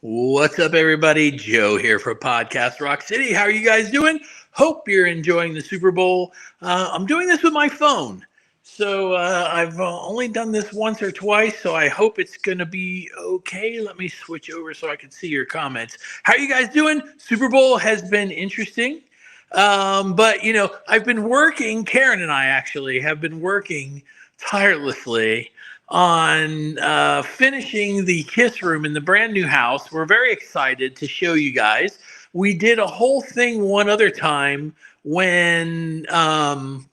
What's up, everybody? Joe here for Podcast Rock City. How are you guys doing? Hope you're enjoying the Super Bowl. I'm doing this with my phone. So I've only done this once or twice, so I hope it's going to be okay. Let me switch over so I can see your comments. How are you guys doing? Super Bowl has been interesting. But, you know, I've been working, Karen and I actually have been working tirelessly on finishing the Kiss Room in the brand new house. We're very excited to show you guys. We did a whole thing one other time when I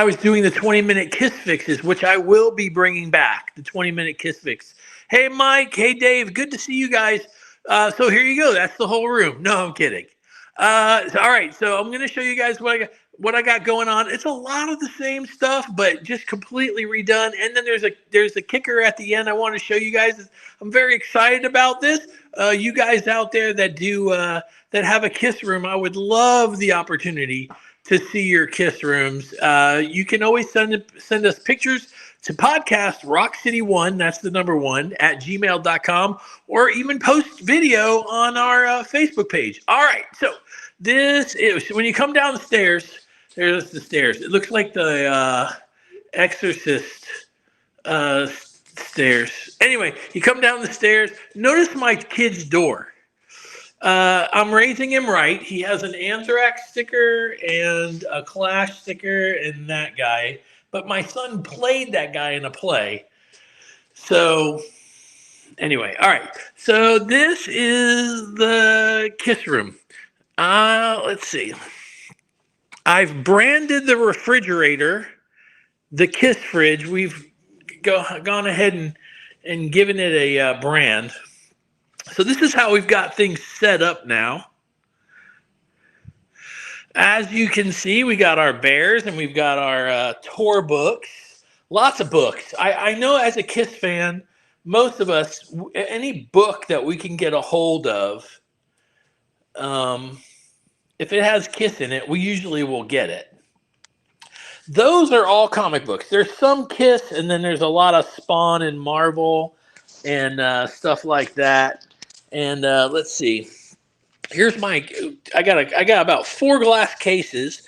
was doing the 20-minute Kiss Fixes, which I will be bringing back, the 20-minute Kiss Fix. Hey, Mike. Hey, Dave. Good to see you guys. So here you go. That's the whole room. No, I'm kidding. All right. So I'm going to show you guys what I got going on. It's a lot of the same stuff, but just completely redone. And then there's a kicker at the end I want to show you guys. I'm very excited about this. You guys out there that that have a Kiss Room, I would love the opportunity to see your Kiss Rooms. You can always send us pictures to podcast rockcity1, that's the number 1, at gmail.com, or even post video on our Facebook page. All right, so this is, when you come down the stairs, there's the stairs. It looks like the Exorcist stairs. Anyway, you come down the stairs. Notice my kid's door. I'm raising him right. He has an Anthrax sticker and a Clash sticker and that guy. But my son played that guy in a play. So anyway, all right. So this is the Kiss Room. Let's see. I've branded the refrigerator the Kiss Fridge. We've gone ahead and given it a brand. So this is how we've got things set up now. As you can see, we got our bears and we've got our tour books. Lots of books. I know as a Kiss fan, most of us, any book that we can get a hold of, if it has Kiss in it, we usually will get it. Those are all comic books. There's some Kiss, and then there's a lot of Spawn and Marvel and stuff like that. And let's see. Here's my. I got about 4 glass cases.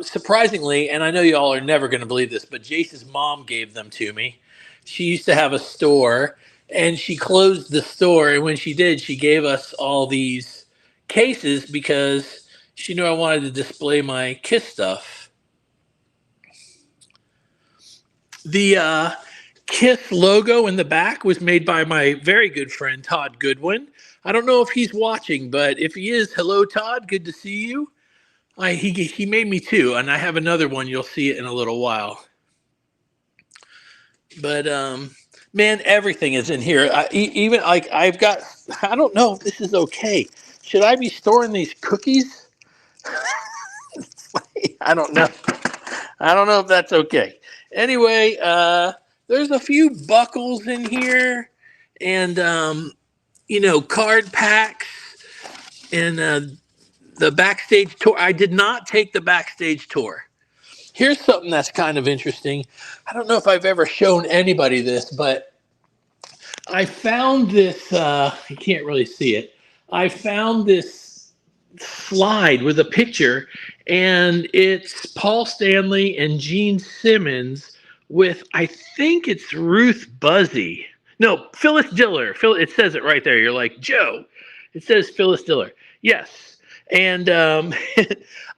Surprisingly, and I know you all are never going to believe this, but Jace's mom gave them to me. She used to have a store, and she closed the store. And when she did, she gave us all these cases because she knew I wanted to display my Kiss stuff. The Kiss logo in the back was made by my very good friend Todd Goodwin. I don't know if he's watching, but if he is, hello Todd, good to see you. He made me 2, and I have another one. You'll see it in a little while. But man, everything is in here. Even like I've got. I don't know if this is okay. Should I be storing these cookies? I don't know. I don't know if that's okay. Anyway, there's a few buckles in here, and card packs, and the backstage tour. I did not take the backstage tour. Here's something that's kind of interesting. I don't know if I've ever shown anybody this, but I found this. You can't really see it. I found this slide with a picture, and it's Paul Stanley and Gene Simmons with, I think it's Ruth Buzzy. No, Phyllis Diller. It says it right there. You're like, Joe. It says Phyllis Diller. Yes. And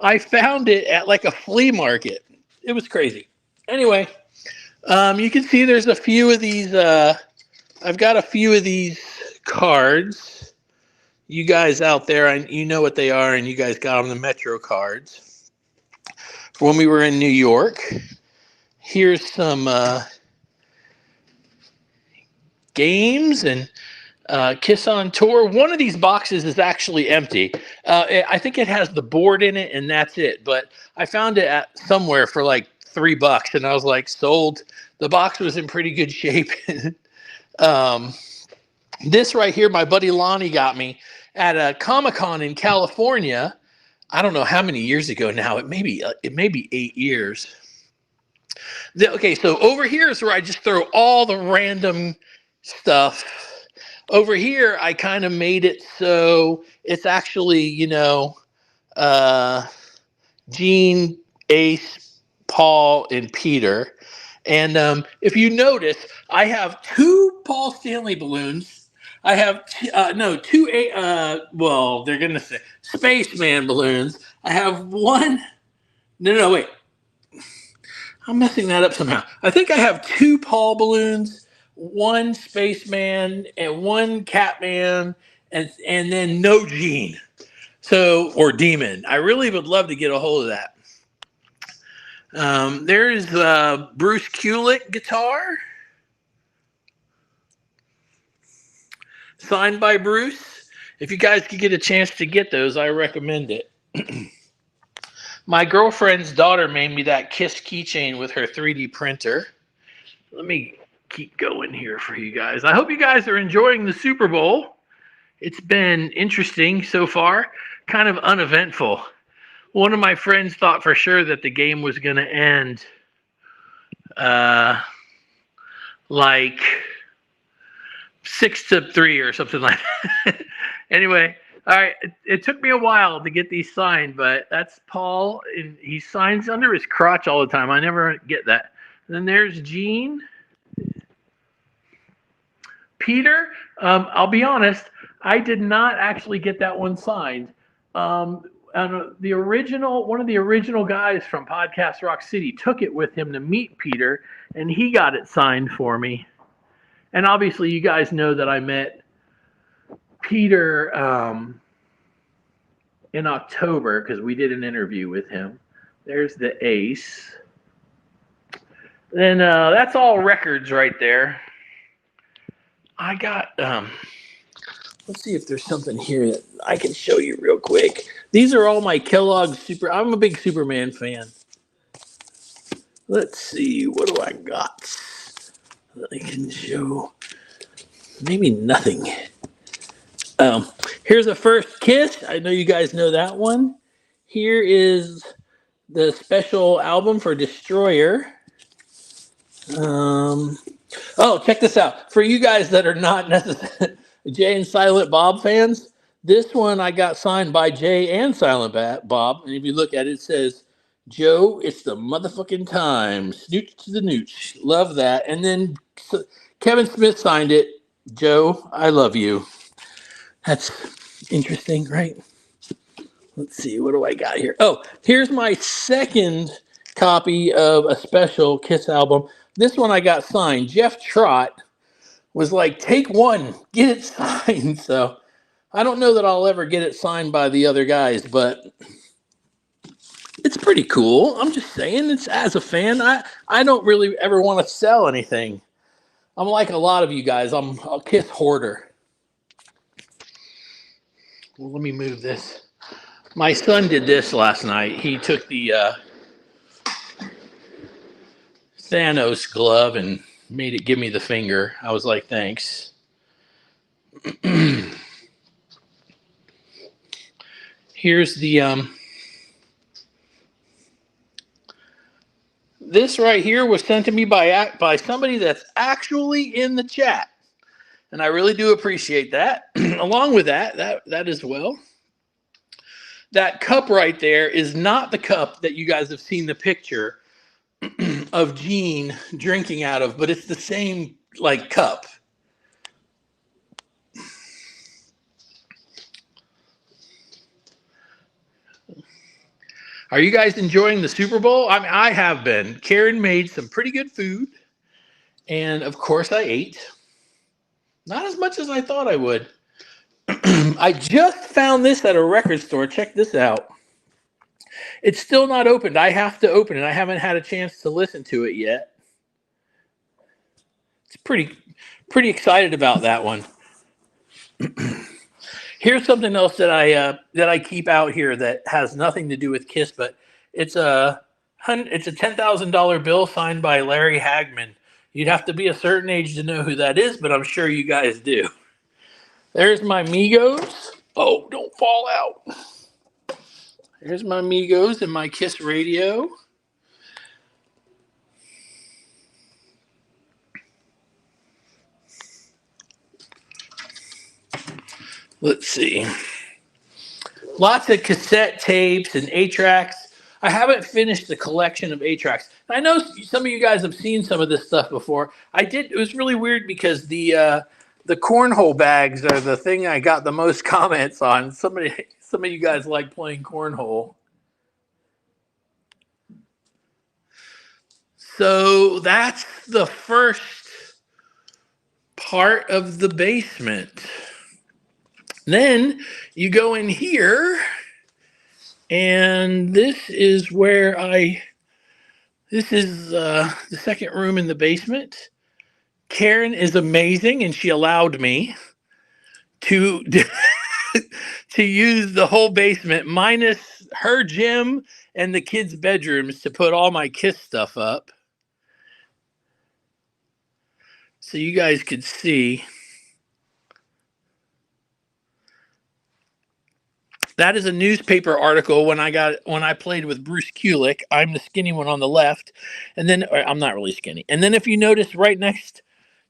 I found it at like a flea market. It was crazy. Anyway, you can see there's a few of these I've got a few of these cards. You guys out there, you know what they are, and you guys got them, the Metro cards. When we were in New York, here's some games and Kiss on Tour. One of these boxes is actually empty. I think it has the board in it, and that's it. But I found it at somewhere for like $3, and I was like, sold. The box was in pretty good shape. This right here, my buddy Lonnie got me at a Comic-Con in California. I don't know how many years ago now. It may be 8 years. Okay, so over here is where I just throw all the random stuff. Over here, I kind of made it so it's actually, Gene, Ace, Paul, and Peter. And if you notice, I have 2 Paul Stanley balloons. I have two. Well, they're gonna say Spaceman balloons. I have one. No, wait. I'm messing that up somehow. I think I have 2 Paul balloons, 1 Spaceman, and 1 Catman, and then no Gene. Or Demon. I really would love to get a hold of that. There's Bruce Kulick guitar, signed by Bruce. If you guys could get a chance to get those, I recommend it. My girlfriend's daughter made me that Kiss keychain with her 3D printer. Let me keep going here for you guys. I hope you guys are enjoying the Super Bowl. It's been interesting so far, kind of uneventful. One of my friends thought for sure that the game was going to end like 6-3 or something like that. Anyway, all right. It took me a while to get these signed, but that's Paul. And he signs under his crotch all the time. I never get that. And then there's Gene. Peter, I'll be honest, I did not actually get that one signed. And one of the original guys from Podcast Rock City took it with him to meet Peter, and he got it signed for me. And obviously, you guys know that I met Peter in October because we did an interview with him. There's the Ace. Then that's all records right there. I got, let's see if there's something here that I can show you real quick. These are all my Kellogg I'm a big Superman fan. Let's see, what do I got that I can show? Maybe nothing. Here's a first Kiss. I know you guys know that one. Here is the special album for Destroyer. Oh, check this out. For you guys that are not necessarily Jay and Silent Bob fans, this one I got signed by Jay and Silent Bob. And if you look at it, it says, Joe, it's the motherfucking time. Snooch to the nooch. Love that. And then Kevin Smith signed it. Joe, I love you. That's interesting, right? Let's see. What do I got here? Oh, here's my second copy of a special Kiss album. This one I got signed. Jeff Trott was like, take one, get it signed. So I don't know that I'll ever get it signed by the other guys, but it's pretty cool. I'm just saying, it's as a fan, I don't really ever want to sell anything. I'm like a lot of you guys. I'm a Kiss hoarder. Well, let me move this. My son did this last night. He took the Thanos glove and made it give me the finger. I was like, thanks. Here's the this right here was sent to me by somebody that's actually in the chat, and I really do appreciate that. Along with that as well, that cup right there is not the cup that you guys have seen the picture of Gene drinking out of, but it's the same like cup. Are you guys enjoying the Super Bowl? I mean, I have been. Karen made some pretty good food, and of course I ate. Not as much as I thought I would. I just found this at a record store. Check this out. It's still not opened. I have to open it. I haven't had a chance to listen to it yet. It's pretty excited about that one. Here's something else that I keep out here that has nothing to do with Kiss, but it's a $10,000 bill signed by Larry Hagman. You'd have to be a certain age to know who that is, but I'm sure you guys do. There's my Migos. Oh, don't fall out. There's my Migos and my Kiss radio. Let's see. Lots of cassette tapes and 8-tracks. I haven't finished the collection of 8-tracks. I know some of you guys have seen some of this stuff before. I did. It was really weird because the cornhole bags are the thing I got the most comments on. Some of you guys like playing cornhole. So that's the first part of the basement. Then you go in here, and this is this is the second room in the basement. Karen is amazing, and she allowed me to to use the whole basement minus her gym and the kids' bedrooms to put all my Kiss stuff up. So you guys could see. That is a newspaper article when I played with Bruce Kulick. I'm the skinny one on the left, and then I'm not really skinny. And then if you notice right next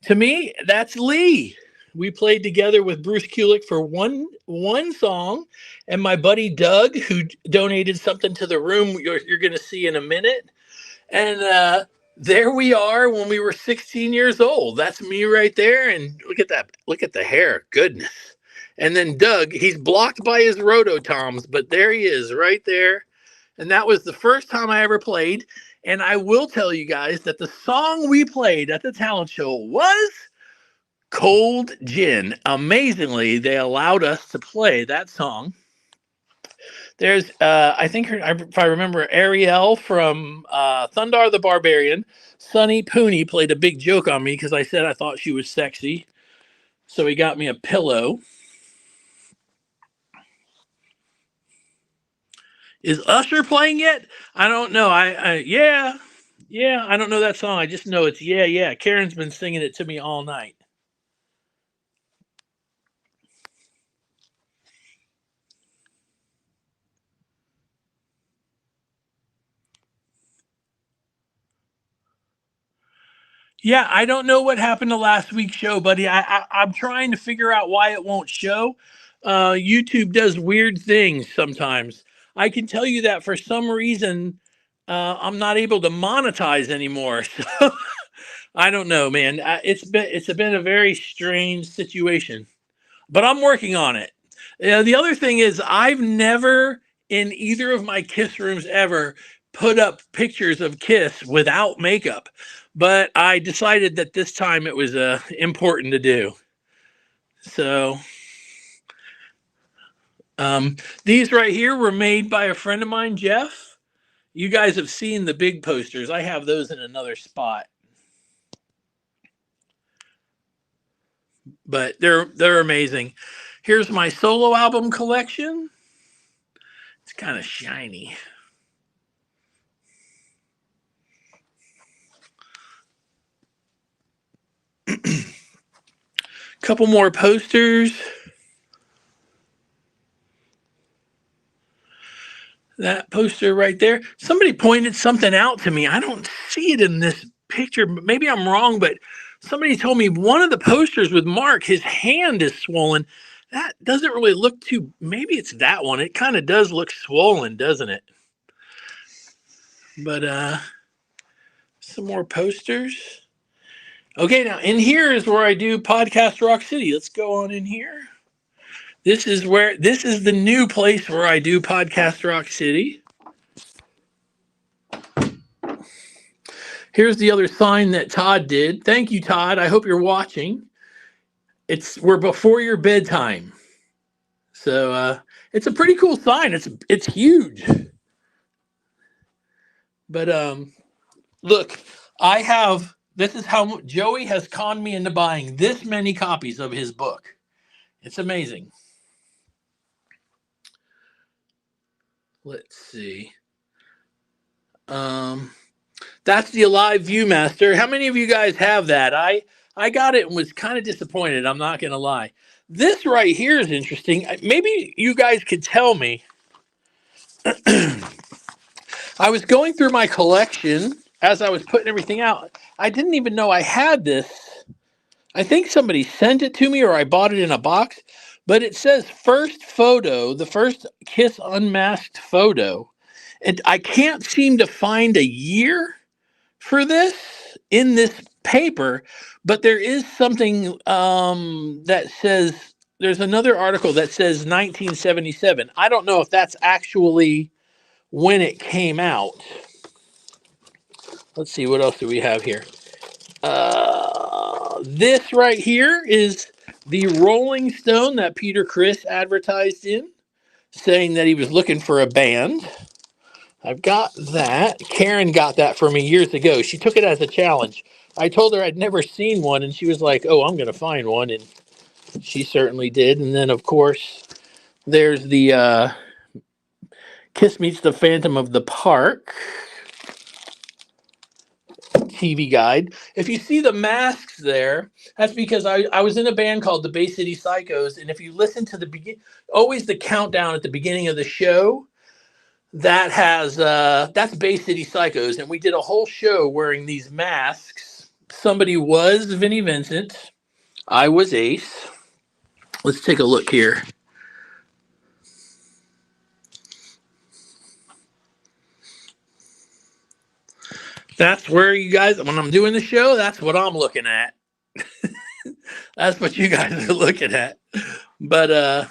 to me, that's Lee. We played together with Bruce Kulick for one song, and my buddy Doug, who donated something to the room you're going to see in a minute. And there we are when we were 16 years old. That's me right there, and look at that. Look at the hair. Goodness. And then Doug, he's blocked by his rototoms, but there he is right there. And that was the first time I ever played. And I will tell you guys that the song we played at the talent show was Cold Gin. Amazingly, they allowed us to play that song. There's, I think, if I remember, Ariel from Thundar the Barbarian. Sonny Pooney played a big joke on me because I said I thought she was sexy. So he got me a pillow. Is Usher playing yet? I don't know. Yeah, I don't know that song. I just know it's yeah. Karen's been singing it to me all night. Yeah, I don't know what happened to last week's show, buddy. I'm trying to figure out why it won't show. YouTube does weird things sometimes. I can tell you that for some reason, I'm not able to monetize anymore. So I don't know, man. It's been a very strange situation, but I'm working on it. The other thing is, I've never in either of my Kiss rooms ever put up pictures of Kiss without makeup, but I decided that this time it was important to do. So these right here were made by a friend of mine, Jeff. You guys have seen the big posters. I have those in another spot. But they're amazing. Here's my solo album collection. It's kind of shiny. Couple more posters. That poster right there. Somebody pointed something out to me. I don't see it in this picture. Maybe I'm wrong, but somebody told me one of the posters with Mark, his hand is swollen. That doesn't really look too, maybe it's that one. It kind of does look swollen, doesn't it? But some more posters. Okay, now in here is where I do Podcast Rock City. Let's go on in here. This is the new place where I do Podcast Rock City. Here's the other sign that Todd did. Thank you, Todd. I hope you're watching. we're before your bedtime. So it's a pretty cool sign. It's huge. But look, I have this is how Joey has conned me into buying this many copies of his book. It's amazing. Let's see. Um, that's the Alive Viewmaster. How many of you guys have that? I got it and was kind of disappointed. I'm not gonna lie. This right here is interesting. Maybe you guys could tell me. I was going through my collection as I was putting everything out. I didn't even know I had this. I think somebody sent it to me or I bought it in a box, but it says first photo, the first Kiss unmasked photo. And I can't seem to find a year for this in this paper, but there is something that says there's another article that says 1977. I don't know if that's actually when it came out. Let's see, what else do we have here? This right here is the Rolling Stone that Peter Criss advertised in, saying that he was looking for a band. I've got that. Karen got that for me years ago. She took it as a challenge. I told her I'd never seen one, and she was like, "Oh, I'm going to find one," and she certainly did. And then, of course, there's the Kiss Meets the Phantom of the Park TV guide. If you see the masks there, that's because I was in a band called the Bay City Psychos, and if you listen to always the countdown at the beginning of the show, that has that's Bay City Psychos, and we did a whole show wearing these masks. Somebody was Vinnie Vincent, I was Ace. Let's take a look here. That's where you guys, when I'm doing the show, that's what I'm looking at. That's what you guys are looking at. But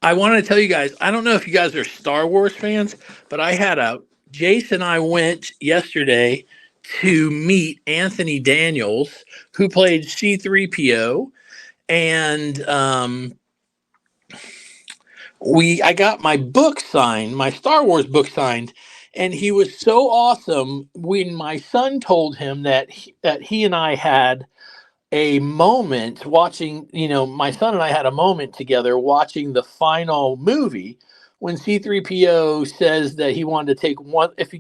I want to tell you guys, I don't know if you guys are Star Wars fans, but Jace and I went yesterday to meet Anthony Daniels, who played C3PO. And I got my book signed, my Star Wars book signed, and he was so awesome when my son told him that he and I had a moment watching, my son and I had a moment together watching the final movie when C3PO says that he wanted to take one. If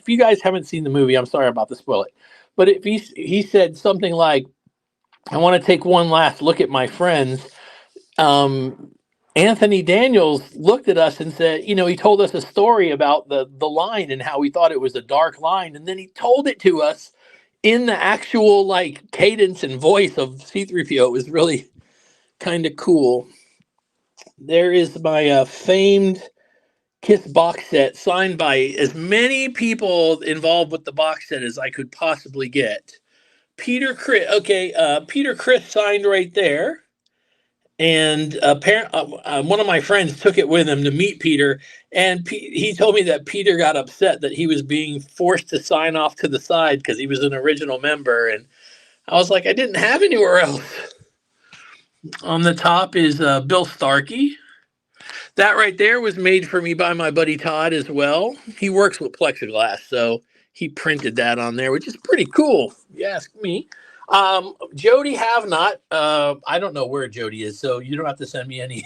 you guys haven't seen the movie, I'm sorry about to spoil it, but if he said something like, "I want to take one last look at my friends," Anthony Daniels looked at us and said, he told us a story about the line and how he thought it was a dark line, and then he told it to us in the actual cadence and voice of C3PO. It was really kind of cool. There is my famed Kiss box set signed by as many people involved with the box set as I could possibly get. Peter Criss, Peter Criss signed right there. And one of my friends took it with him to meet Peter, and he told me that Peter got upset that he was being forced to sign off to the side because he was an original member, and I was like, I didn't have anywhere else. On the top is Bill Starkey. That right there was made for me by my buddy Todd as well. He works with plexiglass, so he printed that on there, which is pretty cool, if you ask me. Jody have not. I don't know where Jody is, so you don't have to send me any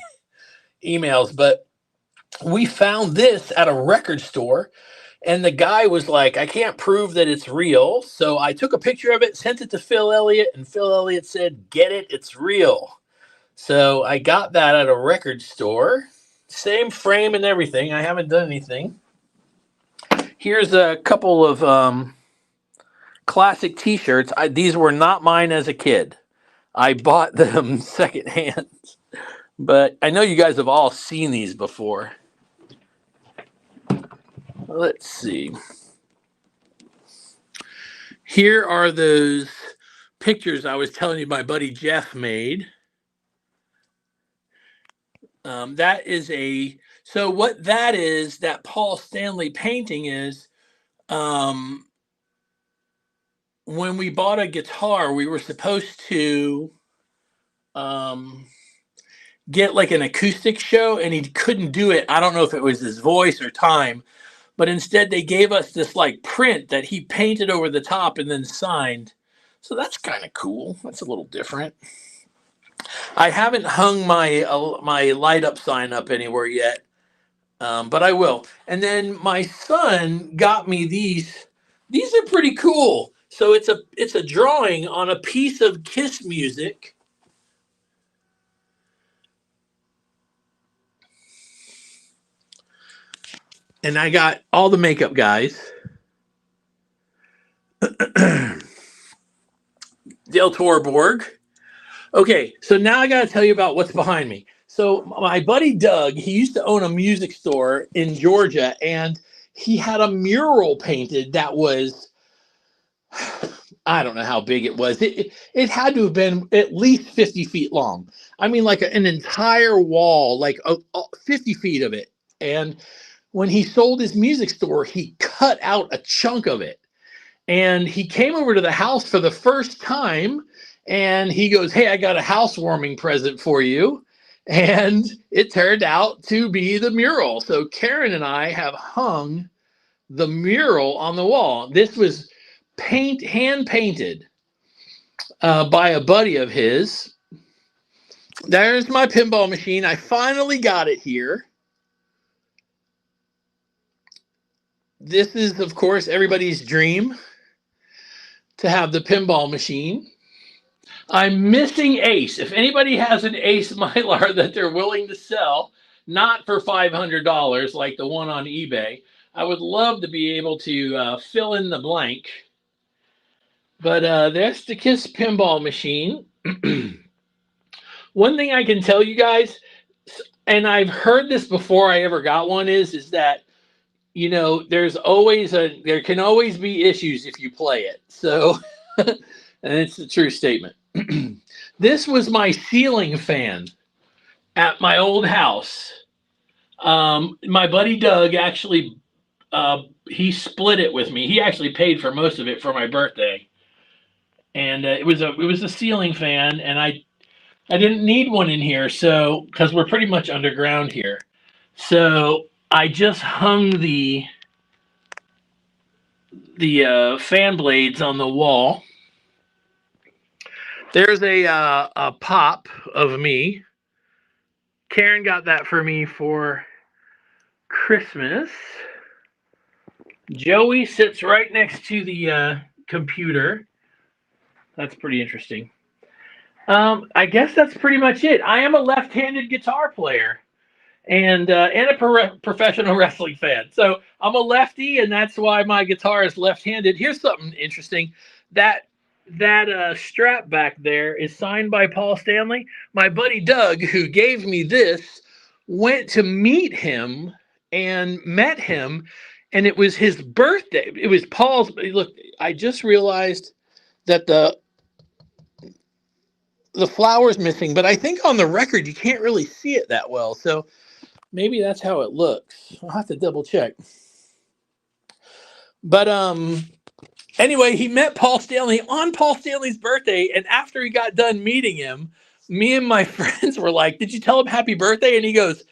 emails, but we found this at a record store, and the guy was like, I can't prove that it's real. So I took a picture of it, sent it to Phil Elliott, and Phil Elliott said, get it, it's real. So I got that at a record store. Same frame and everything. I haven't done anything. Here's a couple of classic t-shirts. These were not mine as a kid. I bought them secondhand. But I know you guys have all seen these before. Let's see. Here are those pictures I was telling you my buddy Jeff made. That is so what that is, that Paul Stanley painting is, when we bought a guitar, we were supposed to get like an acoustic show, and he couldn't do it. I don't know if it was his voice or time, but instead they gave us this like print that he painted over the top and then signed. So that's kind of cool. That's a little different. I haven't hung my light up sign up anywhere yet, but I will. And then my son got me these. These are pretty cool. So it's a drawing on a piece of Kiss music. And I got all the makeup guys. Del Toro Borg. Okay, so now I got to tell you about what's behind me. So my buddy Doug, he used to own a music store in Georgia, and he had a mural painted that was, I don't know how big it was. It had to have been at least 50 feet long. I mean, like an entire wall, like 50 feet of it. And when he sold his music store, he cut out a chunk of it. And he came over to the house for the first time, and he goes, "Hey, I got a housewarming present for you." And it turned out to be the mural. So Karen and I have hung the mural on the wall. This was hand painted by a buddy of his. There's my pinball machine. I finally got it here. This is, of course, everybody's dream, to have the pinball machine. I'm missing Ace. If anybody has an Ace Mylar that they're willing to sell, not for $500 like the one on eBay, I would love to be able to fill in the blank. But that's the Kiss pinball machine. One thing I can tell you guys, and I've heard this before I ever got one, is that, you know, there can always be issues if you play it. So, and it's a true statement. This was my ceiling fan at my old house. My buddy Doug actually, he split it with me. He actually paid for most of it for my birthday. And it was a ceiling fan, and I didn't need one in here, so, because we're pretty much underground here. So I just hung the fan blades on the wall. There's a pop of me. Karen got that for me for Christmas. Joey sits right next to the computer. That's pretty interesting. I guess that's pretty much it. I am a left-handed guitar player and a professional wrestling fan. So I'm a lefty, and that's why my guitar is left-handed. Here's something interesting. That strap back there is signed by Paul Stanley. My buddy Doug, who gave me this, went to meet him and met him, and it was his birthday. It was Paul's. Look, I just realized that the flower's missing, but I think on the record you can't really see it that well. So maybe that's how it looks. I'll have to double check. But anyway, he met Paul Stanley on Paul Stanley's birthday, and after he got done meeting him, me and my friends were like, "Did you tell him happy birthday?" And he goes,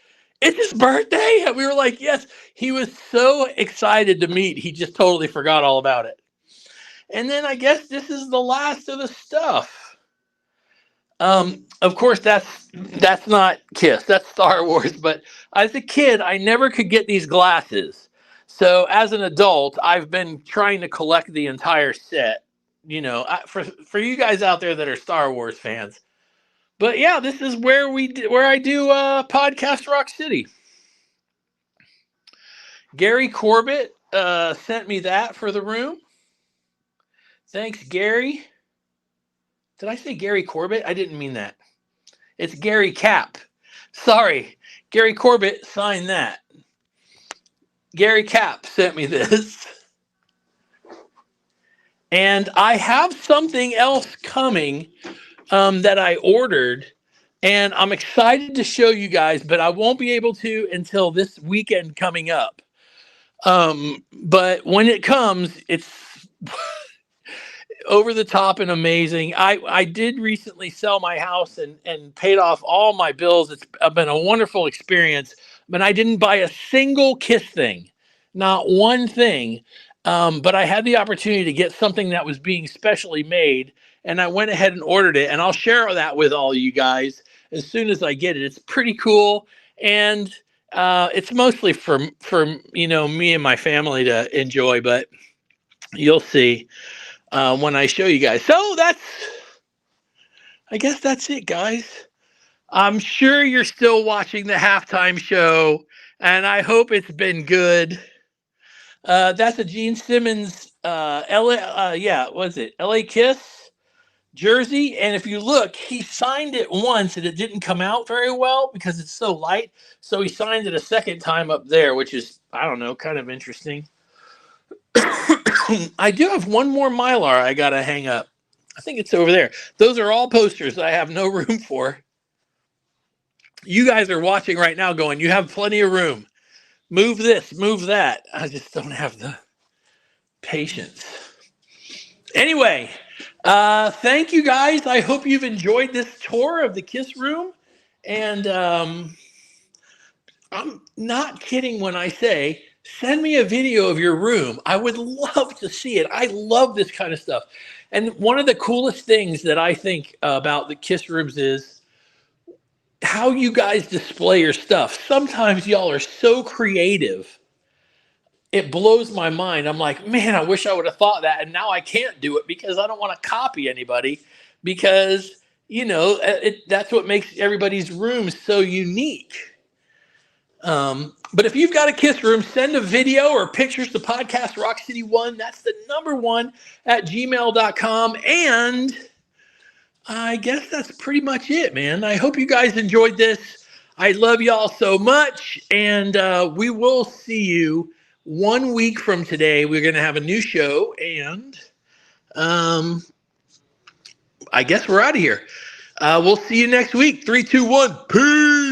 "It's his birthday?" And we were like, "Yes." He was so excited to meet, he just totally forgot all about it. And then I guess this is the last of the stuff. Of course, that's not Kiss, that's Star Wars. But as a kid, I never could get these glasses. So as an adult, I've been trying to collect the entire set. You know, for you guys out there that are Star Wars fans. But yeah, this is where I do Podcast Rock City. Gary Corbett sent me that for the room. Thanks, Gary. Did I say Gary Corbett? I didn't mean that. It's Gary Cap. Sorry. Gary Corbett signed that. Gary Cap sent me this. And I have something else coming that I ordered. And I'm excited to show you guys, but I won't be able to until this weekend coming up. But when it comes, over the top and amazing. I did recently sell my house and paid off all my bills. It's been a wonderful experience, but I didn't buy a single Kiss thing, not one thing. But I had the opportunity to get something that was being specially made, and I went ahead and ordered it. And I'll share that with all you guys as soon as I get it. It's pretty cool, and it's mostly for me and my family to enjoy, but you'll see when I show you guys. So I guess that's it, guys. I'm sure you're still watching the halftime show, and I hope it's been good. That's a Gene Simmons, LA Kiss jersey. And if you look, he signed it once and it didn't come out very well because it's so light. So he signed it a second time up there, which is, I don't know, kind of interesting. I do have one more Mylar I got to hang up. I think it's over there. Those are all posters I have no room for. You guys are watching right now going, you have plenty of room. Move this, move that. I just don't have the patience. Anyway, thank you guys. I hope you've enjoyed this tour of the Kiss room. And I'm not kidding when I say, send me a video of your room. I would love to see it. I love this kind of stuff. And one of the coolest things that I think about the Kiss rooms is how you guys display your stuff. Sometimes y'all are so creative. It blows my mind. I'm like, man, I wish I would have thought that. And now I can't do it because I don't want to copy anybody because, that's what makes everybody's room so unique. But if you've got a Kiss room, send a video or pictures to Podcast Rock City 1. That's the number 1 at gmail.com. And I guess that's pretty much it, man. I hope you guys enjoyed this. I love y'all so much. And we will see you 1 week from today. We're going to have a new show. And I guess we're out of here. We'll see you next week. 3, 2, 1. Peace.